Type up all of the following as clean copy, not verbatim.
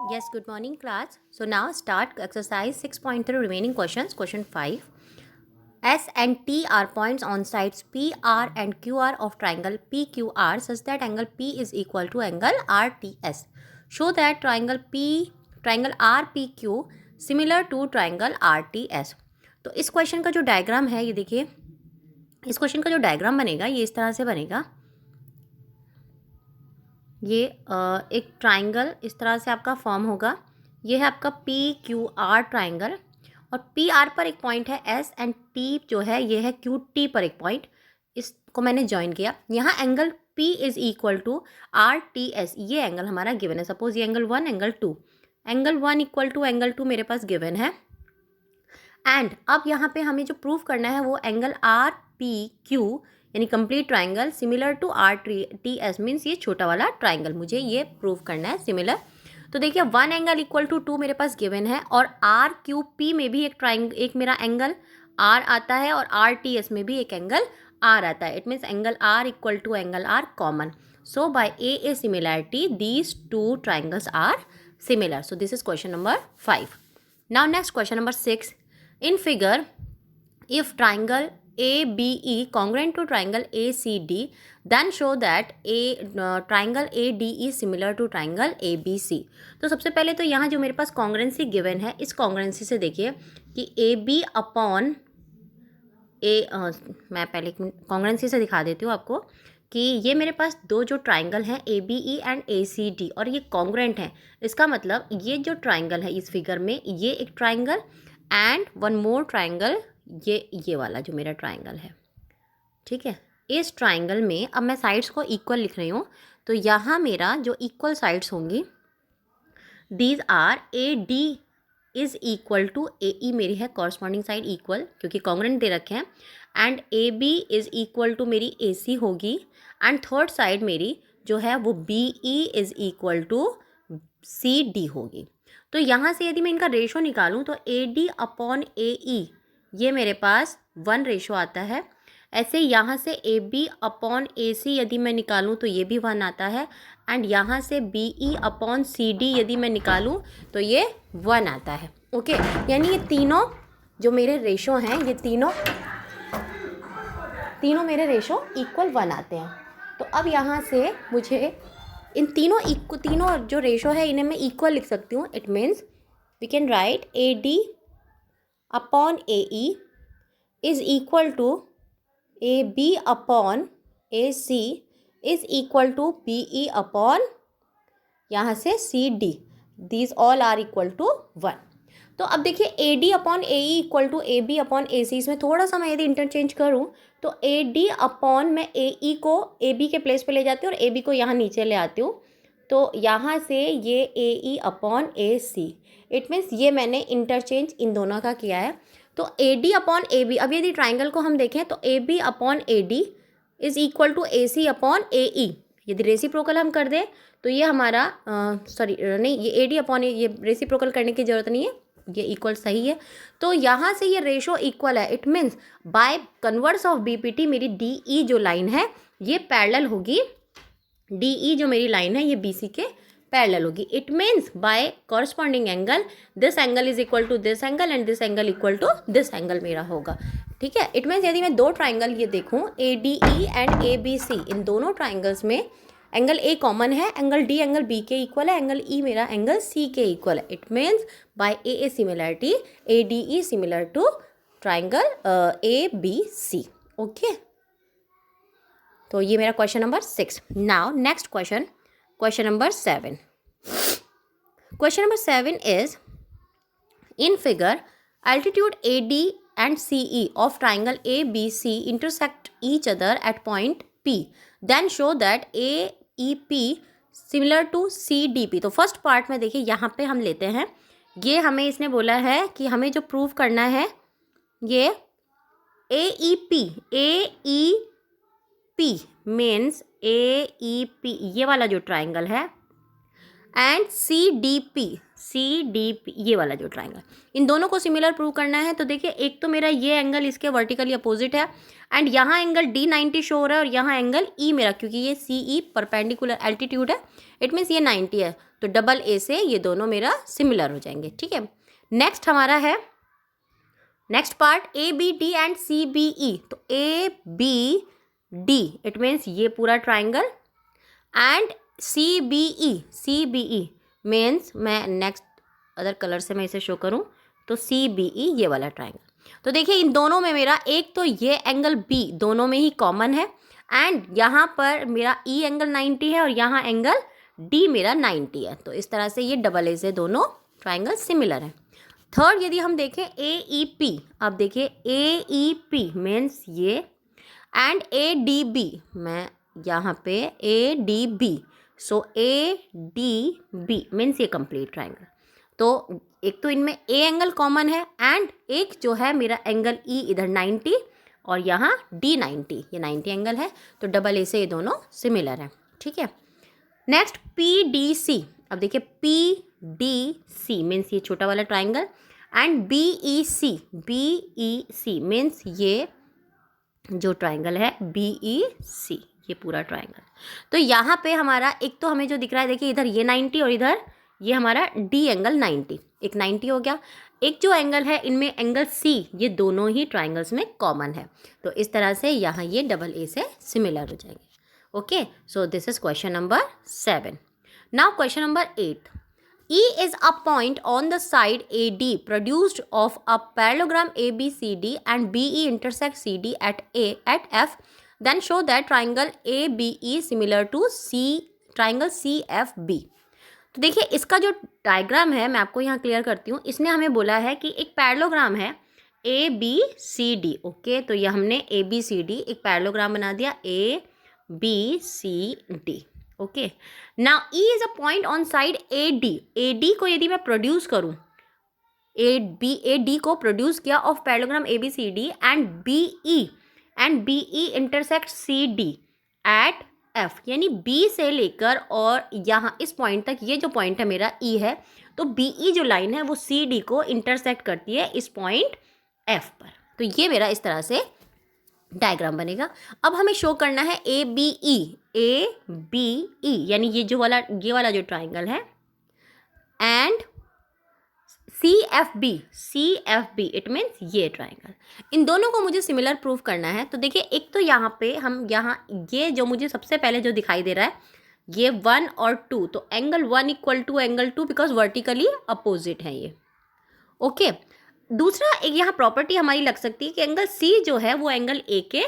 Yes, good morning, class. So now start exercise 6.3 remaining questions. Question 5. S and T are points on sides P, R and QR of triangle PQR such that angle P is equal to angle RTS. Show that triangle RPQ similar to triangle RTS. तो इस question का जो diagram है ये देखिए, इस question का जो डायग्राम बनेगा ये इस तरह से बनेगा। ये एक ट्राइंगल इस तरह से आपका फॉर्म होगा। ये है आपका PQR ट्राइंगल और PR पर एक पॉइंट है S एंड T जो है ये है QT पर एक पॉइंट। इसको मैंने ज्वाइन किया। यहाँ angle P is equal to RTS। ये एंगल हमारा गिवन है। सपोज ये angle 1 angle 2, angle 1 equal to angle 2 मेरे पास गिवन है। एंड अब यहाँ पे हमें जो प्रूव करना है वो एंगल RPQ यानी complete triangle similar to RTS means ये छोटा वाला ट्राइंगल मुझे ये प्रूव करना है सिमिलर। तो देखिए 1 एंगल इक्वल टू 2 मेरे पास गिवन है और RQP में भी एक मेरा एंगल R आता है और RTS में भी एक एंगल R आता है। It means angle R equal to angle R common. So by a similarity these two triangles are similar. So this is question number 5. Now next question number 6. In figure, if triangle ABE congruent to triangle ACD, then show that triangle ADE is similar to triangle ABC. तो सबसे पहले तो यहाँ जो मेरे पास कॉन्ग्रेंसी given है, इस कॉन्ग्रेंसी से देखिए कि AB अपॉन मैं पहले कॉन्ग्रेंसी से दिखा देती हूँ आपको कि ये मेरे पास दो जो ट्राइंगल हैं ABE एंड ACD और ये कॉन्ग्रेंट हैं। इसका मतलब ये जो ट्राइंगल है इस फिगर में ये एक triangle and one more triangle ये वाला जो मेरा ट्राइंगल है, ठीक है। इस ट्राइंगल में अब मैं साइड्स को इक्वल लिख रही हूँ तो यहाँ मेरा जो इक्वल साइड्स होंगी these are AD is equal to AE मेरी है कॉरस्पॉन्डिंग साइड इक्वल क्योंकि कॉन्ग्रेंट दे रखे हैं and AB is equal to मेरी AC होगी एंड थर्ड साइड मेरी जो है वो BE is equal to CD होगी। तो यहाँ से यदि मैं इनका रेशो निकालूं तो AD अपॉन AE ये मेरे पास 1 रेशो आता है। ऐसे यहाँ से AB अपॉन AC यदि मैं निकालूं तो ये भी 1 आता है एंड यहाँ से BE अपॉन CD यदि मैं निकालूं तो ये 1 आता है। ओके, यानी ये तीनों जो मेरे रेशो हैं ये तीनों मेरे रेशो इक्वल 1 आते हैं। तो अब यहाँ से मुझे इन तीनों जो रेशो है इन्हें मैं इक्वल लिख सकती हूँ। It means we can write AD upon AE is equal to AB upon AC is equal to BE upon यहाँ से CD। These all are equal to 1। तो अब देखिए AD upon AE equal to AB upon AC, इसमें थोड़ा सा मैं यदि इंटरचेंज करूँ तो AD अपॉन मैं AE को AB के प्लेस पे ले जाती हूँ और AB को यहाँ नीचे ले आती हूँ तो यहाँ से ये AE upon AC। It means ये मैंने इंटरचेंज इन दोनों का किया है। तो AD अपॉन AB, अब यदि ट्राइंगल को हम देखें तो AB upon AD is equal to AC upon AE। यदि रेसिप्रोकल हम कर दें तो ये हमारा ये AD अपॉन ये रेसिप्रोकल करने की ज़रूरत नहीं है, ये इक्वल सही है। तो यहाँ से ये रेशो इक्वल है। It means by converse of BPT मेरी DE जो लाइन है ये पैरेलल होगी, DE जो मेरी लाइन है ये BC के पैरेलल होगी। It means by corresponding angle this angle is equal to this angle and this angle equal to this angle मेरा होगा, ठीक है। इट मीन्स यदि मैं दो ट्राइंगल ये देखूँ ADE एंड ABC, इन दोनों ट्राइंगल्स में एंगल A कॉमन है, एंगल D एंगल B के इक्वल है, एंगल E मेरा एंगल C के इक्वल है। It means by AA similarity ADE similar to triangle ABC। Okay, तो ये मेरा question number 6। Now next question number 7. Question number 7 is, in figure, altitude AD and CE of triangle ABC intersect each other at point P. Then show that AEP similar to CDP. तो first part में देखिए यहाँ पे हम लेते हैं, ये हमें इसने बोला है कि हमें जो प्रूव करना है ये AEP मीन्स AEP ये वाला जो ट्राइंगल है एंड सी डी पी ये वाला जो ट्राइंगल, इन दोनों को सिमिलर प्रूव करना है। तो देखिए एक तो मेरा ये एंगल इसके वर्टिकली अपोजिट है एंड यहाँ एंगल D90 शो हो रहा है और यहाँ एंगल E मेरा, क्योंकि ये CE परपेंडिकुलर एल्टीट्यूड है, इट मीन्स ये 90 है, तो डबल ए से ये दोनों मेरा सिमिलर हो जाएंगे। ठीक है, नेक्स्ट हमारा है next part ABD and CBE। तो ABD इट मीन्स ये पूरा ट्राइंगल एंड CBE मीन्स, मैं नेक्स्ट अदर कलर से मैं इसे शो करूं तो CBE ये वाला ट्राइंगल। तो देखिए इन दोनों में मेरा एक तो ये एंगल B दोनों में ही कॉमन है एंड यहाँ पर मेरा E एंगल 90 है और यहाँ एंगल D मेरा 90 है। तो इस तरह से ये डबल ए से दोनों ट्राइंगल सिमिलर हैं। थर्ड यदि हम देखें AEP, अब देखिए AEP मीन्स ये एंड ADB, मैं यहाँ पे ADB, सो ADB मीन्स ये कंप्लीट ट्राइंगल। तो एक तो इनमें A एंगल कॉमन है एंड एक जो है मेरा एंगल E इधर 90 और यहाँ D90, ये 90 एंगल है, तो डबल ए से ये दोनों सिमिलर हैं। ठीक है, नेक्स्ट PDC, अब देखिए PDC मीन्स ये छोटा वाला ट्राइंगल एंड BEC मीन्स ये जो ट्राइंगल है BEC, ये पूरा ट्राइंगल। तो यहाँ पे हमारा एक तो हमें जो दिख रहा है, देखिए इधर ये 90 और इधर ये हमारा D एंगल 90, एक 90 हो गया। एक जो एंगल है इनमें एंगल C, ये दोनों ही ट्राइंगल्स में कॉमन है, तो इस तरह से यहाँ ये डबल ए से सिमिलर हो जाएंगे। Okay, so this is question number 7। Now question number 8, E is a point on the side AD produced of a parallelogram ABCD and BE intersects CD at F, then show that triangle ABE similar to triangle CFB। तो देखिए इसका जो diagram है मैं आपको यहाँ clear करती हूँ। इसने हमें बोला है कि एक पैरेललोग्राम है ABCD। ओके, तो ये हमने ABCD एक पैरेललोग्राम बना दिया ABCD। Okay, now E is a point on side AD को यदि मैं प्रोड्यूस करूँ, AD को प्रोड्यूस किया of parallelogram ABCD and BE intersect CD at F, यानी B से लेकर और यहाँ इस पॉइंट तक, ये जो पॉइंट है मेरा E है, तो BE जो लाइन है वो CD को इंटरसेक्ट करती है इस पॉइंट F पर। तो ये मेरा इस तरह से डायग्राम बनेगा। अब हमें शो करना है ABE यानी ये वाला जो ट्राइंगल है एंड CFB इट मीन्स ये ट्राइंगल। इन दोनों को मुझे सिमिलर प्रूफ करना है। तो देखिए एक तो यहाँ पे हम ये जो मुझे सबसे पहले जो दिखाई दे रहा है ये 1 और 2, तो angle 1 equal to angle 2 because vertically opposite है ये। ओके, दूसरा एक यहाँ प्रॉपर्टी हमारी लग सकती है कि एंगल C जो है वो एंगल A के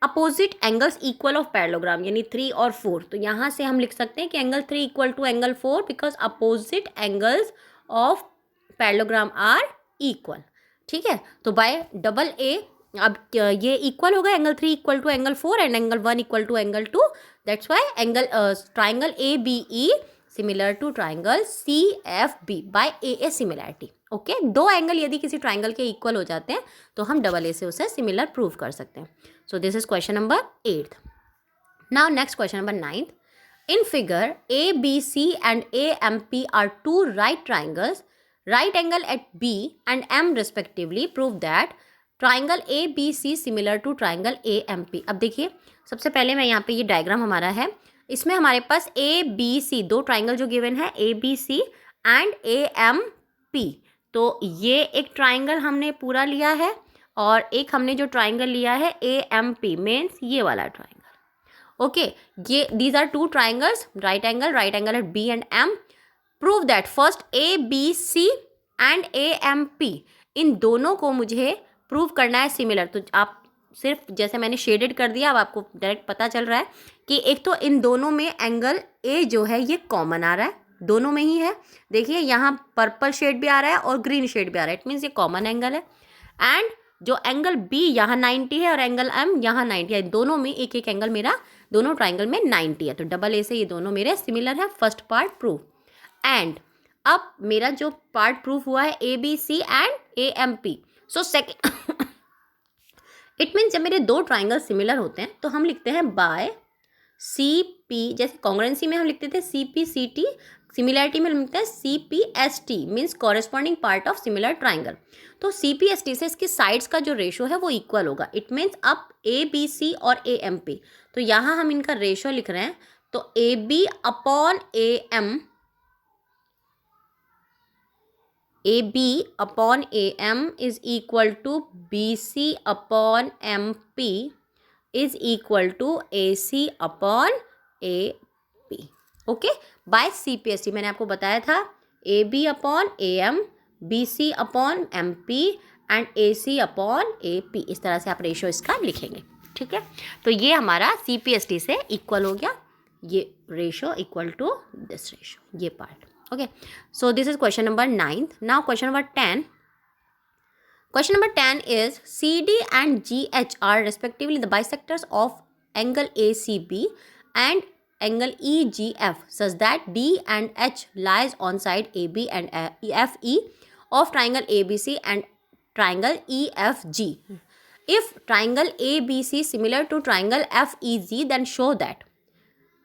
opposite angles equal of parallelogram, यानी 3 और 4। तो यहाँ से हम लिख सकते हैं कि angle 3 equal to angle 4 because opposite angles of parallelogram are equal. ठीक है, तो बाय डबल ए अब ये इक्वल होगा, angle 3 equal to angle 4 and angle 1 equal to angle 2, that's why angle triangle ABE similar to triangle CFB by AA similarity. Okay, दो angle यदि किसी triangle के इक्वल हो जाते हैं तो हम डबल ए से उसे सिमिलर प्रूव कर सकते हैं। So this is question number 8। Now next question number 9। In figure ABC and AMP are two right triangles, right angle at B and M respectively, prove that triangle ABC similar to triangle AMP। अब देखिए सबसे पहले मैं यहाँ पे ये diagram हमारा है, इसमें हमारे पास ABC दो ट्राइंगल जो गिवन है ABC एंड AMP। तो ये एक ट्राइंगल हमने पूरा लिया है और एक हमने जो ट्राइंगल लिया है AMP मीन्स ये वाला ट्राइंगल। ओके, ये these are two triangles, right angle at B and M। Prove that first ABC and AMP, इन दोनों को मुझे प्रूव करना है सिमिलर। तो आप सिर्फ जैसे मैंने शेडेड कर दिया, अब आपको डायरेक्ट पता चल रहा है कि एक तो इन दोनों में एंगल A जो है ये कॉमन आ रहा है, दोनों में ही है। देखिए यहाँ पर्पल शेड भी आ रहा है और ग्रीन शेड भी आ रहा है, इट मीन्स ये कॉमन एंगल है। एंड जो एंगल B यहाँ 90 है और एंगल M यहाँ 90 है, दोनों में एक एक एंगल मेरा दोनों ट्राइंगल में 90 है, तो डबल ए से ये दोनों मेरे सिमिलर है। First part prove. एंड अब मेरा जो पार्ट प्रूफ हुआ है ABC and AMP, so second it means जब मेरे दो ट्राइंगल सिमिलर होते हैं तो हम लिखते हैं बाय CP, जैसे कॉन्ग्रुएंसी में हम लिखते थे CP CT, सिमिलैरिटी में मिलता है CPST means corresponding part of similar triangle. तो CPST से इसकी साइड्स का जो रेशो है वो इक्वल होगा। इट मीन्स अब ABC और AMP, तो यहाँ हम इनका रेशो लिख रहे हैं, तो AB upon AM is equal to BC upon MP is equal to AC upon AP। Okay, by CPST मैंने आपको बताया था AB upon AM, BC upon MP and AC upon AP, इस तरह से आप रेशो इसका लिखेंगे। ठीक है, तो ये हमारा CPST से इक्वल हो गया, ये ratio equal to this ratio, ये part. Okay, so this is question number 9. Now question number 10. Question number 10 is CD and GH are respectively the bisectors of angle ACB and angle EGF such that D and H lies on side AB and FE of triangle ABC and triangle EFG. If triangle ABC similar to triangle FEG, then show that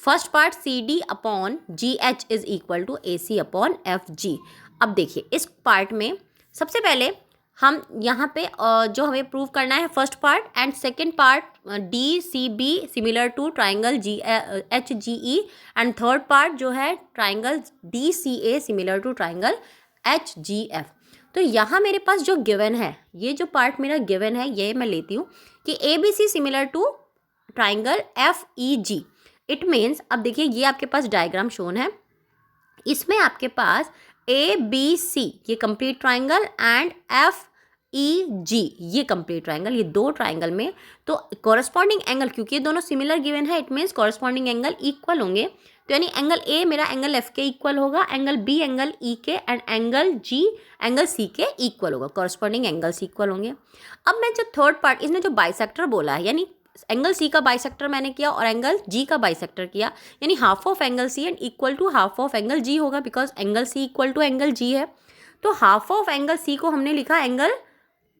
first part CD upon GH is equal to AC upon FG। अब देखिए इस part में सबसे पहले हम यहाँ पे जो हमें प्रूव करना है first part, and second part DCB similar to triangle HGE, and third part जो है triangle DCA similar to triangle HGF। तो यहाँ मेरे पास जो गिवन है, ये जो पार्ट मेरा गिवन है ये मैं लेती हूँ कि ABC similar to triangle FEG। It means, अब देखिए ये आपके पास डायग्राम शोन है, इसमें आपके पास ABC ये कंप्लीट ट्राइंगल एंड FEG ये कंप्लीट ट्राइंगल, ये दो ट्राइंगल में तो कॉरस्पॉन्डिंग एंगल, क्योंकि ये दोनों सिमिलर गिवन है, it means corresponding angle equal होंगे। तो यानी एंगल A मेरा एंगल F के इक्वल होगा, एंगल B एंगल E के, and angle G angle C के इक्वल होगा, कॉरस्पॉन्डिंग एंगल्स इक्वल होंगे। अब मैं जो थर्ड पार्ट, इसने जो बाइसेक्टर बोला है, यानी एंगल C का बाइसेक्टर मैंने किया और एंगल G का बाइसेक्टर किया, यानी half of angle C and equal to half of angle G होगा, because angle C equal to angle G है। तो हाफ ऑफ एंगल C को हमने लिखा angle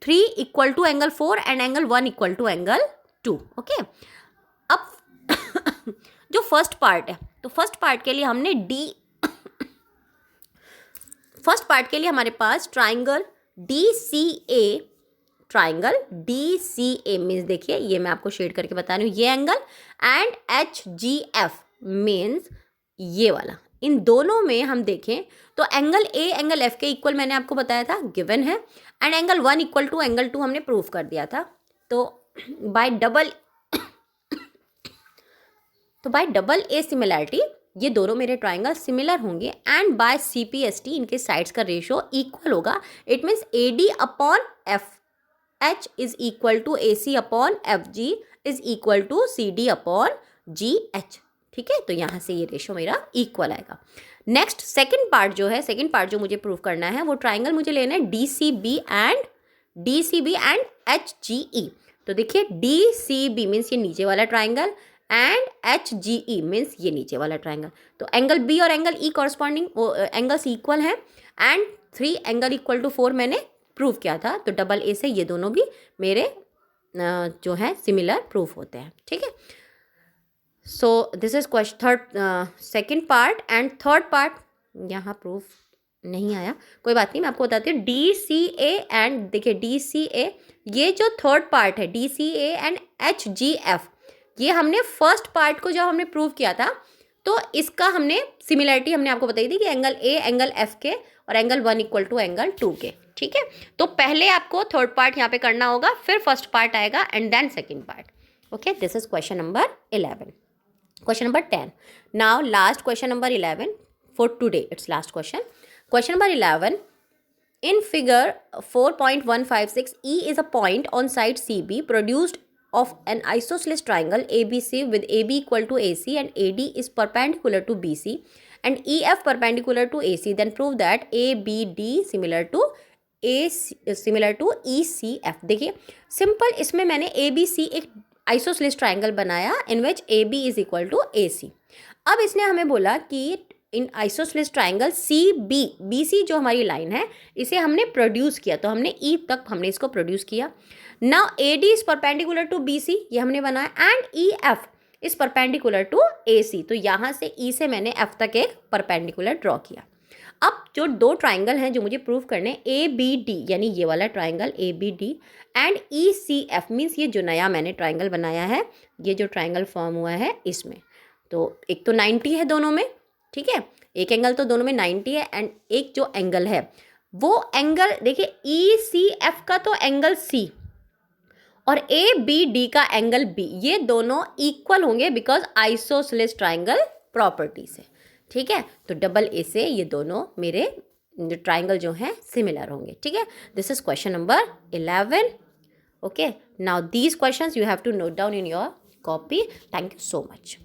3 equal to angle 4 and angle 1 equal to angle 2। Okay, अब जो first part है, तो फर्स्ट पार्ट के लिए हमने फर्स्ट पार्ट के लिए हमारे पास ट्राइंगल DCA मीन्स, देखिए ये मैं आपको शेड करके बता रही हूँ, ये एंगल, एंड HGF मीन्स ये वाला, इन दोनों में हम देखें तो एंगल A एंगल F के इक्वल मैंने आपको बताया था, गिवन है, and angle 1 equal to angle 2 हमने प्रूव कर दिया था। तो बाय डबल A सिमिलैरिटी ये दोनों मेरे ट्राइंगल सिमिलर होंगे, एंड बाय CPST इनके साइड्स का रेशो इक्वल होगा। It means AD upon FH is equal to AC upon FG is equal to CD upon GH। ठीक है, तो यहाँ से ये रेशो मेरा इक्वल आएगा। नेक्स्ट सेकंड पार्ट जो है, सेकंड पार्ट जो मुझे प्रूव करना है, वो ट्राइंगल मुझे लेना है DCB एंड HGE। तो देखिए DCB मीन्स ये नीचे वाला ट्राइंगल, एंड HGE मीन्स ये नीचे वाला ट्राइंगल। तो एंगल B और angle E corresponding angles equal हैं, एंड 3 एंगल इक्वल टू 4 मैंने प्रूव किया था। तो डबल A से ये दोनों भी मेरे जो है सिमिलर प्रूफ होते हैं। ठीक है, सो this is question second part, and third part यहाँ प्रूफ नहीं आया, कोई बात नहीं, मैं आपको बताती हूँ। DCA एंड देखिए DCA ये जो थर्ड पार्ट है, DCA एंड HGF, ये हमने फर्स्ट पार्ट को जब हमने प्रूव किया था तो इसका हमने सिमिलरिटी हमने आपको बताई थी कि एंगल A एंगल F के और एंगल 1 इक्वल टू एंगल 2 के। ठीक है, तो पहले आपको थर्ड पार्ट यहाँ पे करना होगा, फिर फर्स्ट पार्ट आएगा, and then second part. Okay, this is question number 11। Question number 10. Now last question number 11 for today. It's last question. Question number 11. In figure 4.156, E is a point on side CB produced of an isosceles triangle ABC with AB equal to AC and AD is perpendicular to BC and EF perpendicular to AC. Then prove that ABD similar to ECF. देखिए simple, इसमें मैंने ABC एक isosceles triangle बनाया in which AB is equal to AC। अब इसने हमें बोला कि इन आइसोसेलेस ट्राइंगल BC जो हमारी लाइन है, इसे हमने प्रोड्यूस किया, तो हमने E तक हमने इसको प्रोड्यूस किया। Now AD is perpendicular to BC, ये हमने बनाया, and EF is perpendicular to A C. तो यहाँ से ई से मैंने एफ तक एक परपेंडिकुलर ड्रॉ किया। अब जो दो ट्राइंगल हैं जो मुझे प्रूव करने, ए बी डी यानी ये वाला triangle A B D and E C F, means ये जो नया मैंने ट्राइंगल बनाया है, ये जो ट्राइंगल फॉर्म हुआ है इसमें, तो एक तो 90 है दोनों में, ठीक है, एक एंगल तो दोनों में 90 है, एंड एक जो एंगल है वो एंगल देखिए ई सी एफ का तो एंगल सी और ए बी डी का एंगल बी, ये दोनों इक्वल होंगे बिकॉज आइसोसेलेस ट्राइंगल प्रॉपर्टी से, ठीक है। तो डबल ए से ये दोनों मेरे ट्राइंगल जो हैं सिमिलर होंगे, ठीक है। This is question number 11। Okay, now these questions you have to note down in your copy. Thank you so much.